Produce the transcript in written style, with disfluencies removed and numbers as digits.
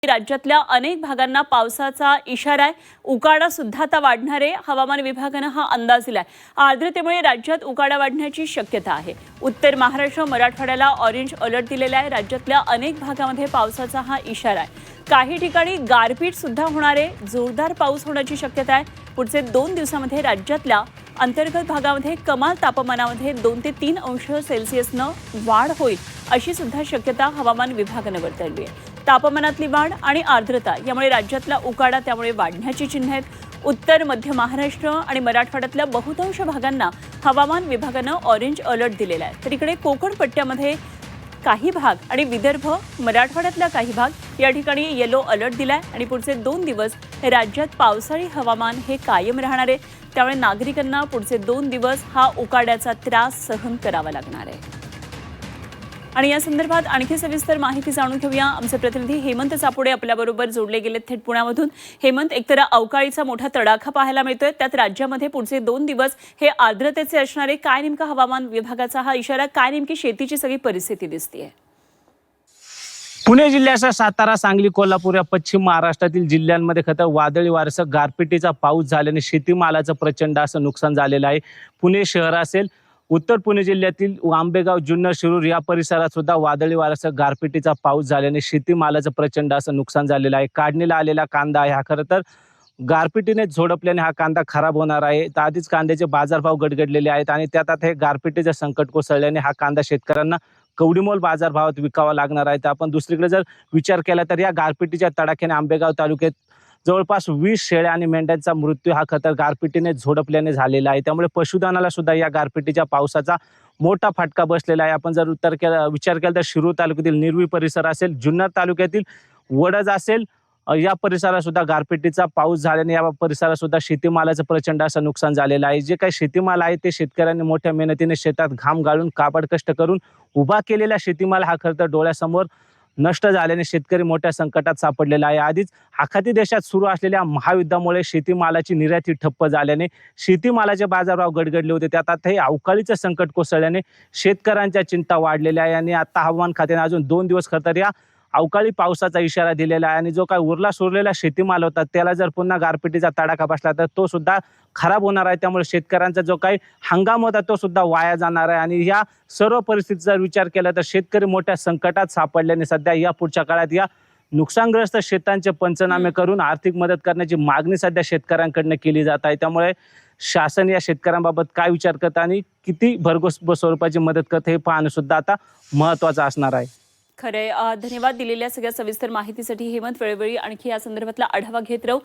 राज्यातल्या अनेक भागांना पावसाचा इशारा आहे। उकाडा सुद्धा आता वाढणार आहे। हवामान विभागाने हा अंदाज दिलाय। आर्द्रतेमुळे राज्यात उकाडा वाढण्याची शक्यता आहे। उत्तर महाराष्ट्र मराठवाड्याला ऑरेंज अलर्ट दिलेला आहे। राज्यातल्या अनेक भागांमध्ये पावसाचा हा इशारा आहे। काही ठिकाणी गारपीट सुद्धा होणार आहे। जोरदार पाऊस होण्याची शक्यता आहे। पुढचे 2 दिवसांमध्ये राज्यातल्या अंतर्गत भागामध्ये कमाल तापमानामध्ये 2 ते 3 अंश सेल्सिअसनं वाढ होईल अशी सुद्धा शक्यता हवामान विभागाने वर्तवली आहे। तापमानातली वाढ आणि आर्द्रता यामुळे राज्यातला उकाडा त्यामुळे वाढण्याची चिन्ह आहेत। उत्तर मध्य महाराष्ट्र आणि मराठवाड्यातल्या बहुतांश भागांना हवामान विभागाने ऑरेंज अलर्ट दिलेला आहे। तर इकडे कोकण पट्ट्यामध्ये काही भाग आणि विदर्भ मराठवाड्यातल्या काही भाग या ठिकाणी येलो अलर्ट दिलाय आणि पुढचे 2 दिवस राज्यात पावसाळी हवामान हे कायम राहणार आहे। त्यामुळे नागरिकांना पुढचे 2 दिवस हा उकाड्याचा त्रास सहन करावा लागणार आहे। आणि या संदर्भात आणखी सविस्तर माहिती जाणून घेऊया। आमचे प्रतिनिधी हेमंत चापोडे आपल्याबरोबर जोडले गेलेत थेट पुण्यामधून। हेमंत, एकतर अवकाळीचा मोठा तडाखा पाहायला मिळतोय, त्यात राज्यामध्ये पुढचे 2 दिवस हे आर्द्रतेचे असणार आहे। काय नेमका हवामान विभागाचा हा इशारा, काय नेमकी शेतीची सगळी परिस्थिती दिसतेय? पुणे जिल्ह्यासह सातारा, सांगली, कोल्हापूर या पश्चिम महाराष्ट्रातील जिल्ह्यांमध्ये खतर वादळी वाऱ्यासह गारपिटीचा पाऊस झाल्याने शेतीमालाचं प्रचंड असं नुकसान झालेलं आहे। पुणे शहर असेल, उत्तर पुणे जिल्ह्यातील आंबेगाव, जुन्नर, शिरूर या परिसरात सुद्धा वादळी वाऱ्यासह गारपिटीचा पाऊस झाल्याने शेतीमालाचं प्रचंड असं नुकसान झालेलं आहे। काढणीला आलेला कांदा आहे हा खरं तर गारपिटीने झोडपल्याने हा कांदा खराब होणार आहे। तर आधीच कांद्याचे बाजारभाव गडगडलेले आहेत आणि त्यात आता हे गारपिटीचं संकट कोसळल्याने हा कांदा शेतकऱ्यांना कवडीमोल बाजारभावात विकावा लागणार आहे। तर आपण दुसरीकडे जर विचार केला तर या गारपिटीच्या तडाख्याने आंबेगाव तालुक्यात जवळपास 20 शेळ्या आणि मेंढ्यांचा मृत्यू हा खतर गारपिटीने झोडपल्याने झालेला आहे। त्यामुळे पशुधनाला सुद्धा या गारपिटीच्या पावसाचा मोठा फटका बसलेला आहे। आपण जर विचार केला तर शिरूर तालुक्यातील निर्वी परिसर असेल, जुन्नर तालुक्यातील वडज असेल, या परिसरात सुद्धा गारपिटीचा पाऊस झाल्याने या परिसरात सुद्धा शेतीमालाचं प्रचंड असं नुकसान झालेलं आहे। जे काही शेतीमाल आहे ते शेतकऱ्यांनी मोठ्या मेहनतीने शेतात घाम गाळून काबाड कष्ट करून उभा केलेला शेतीमाल हा खरं तर डोळ्यासमोर नष्ट झाल्याने शेतकरी मोठ्या संकटात सापडलेला आहे। आधीच आखाती देशात सुरू असलेल्या महायुद्धामुळे शेतीमालाची निर्याती ठप्प झाल्याने शेतीमालाचे बाजारभाव गडगडले होते। त्यात आता हे अवकाळीचं संकट कोसळल्याने शेतकऱ्यांच्या चिंता वाढलेल्या आहे आणि आता हवामान खात्याने अजून 2 दिवस खरं तर या अवकाळी पावसाचा इशारा दिलेला आहे आणि जो काही उरला सुरलेला शेतीमाल होता त्याला जर पुन्हा गारपिटीचा तडाखा बसला तर तो सुद्धा खराब होणार आहे। त्यामुळे शेतकऱ्यांचा जो काही हंगाम होता तो सुद्धा वाया जाणार आहे आणि या सर्व परिस्थितीचा विचार केला तर शेतकरी मोठ्या संकटात सापडल्याने सध्या या पुढच्या काळात या नुकसानग्रस्त शेतांचे पंचनामे करून आर्थिक मदत करण्याची मागणी सध्या शेतकऱ्यांकडून केली जात आहे। त्यामुळे शासन या शेतकऱ्यांबाबत काय विचार करत आणि किती भरघोस स्वरूपाची मदत करत हे पाहणं सुद्धा आता महत्त्वाचं असणार आहे। खरे, धन्यवाद दिलेल्या सगळ्या सविस्तर माहितीसाठी हेमंत। वेळोवेळी आणखी या संदर्भातला आढावा घेत राहू।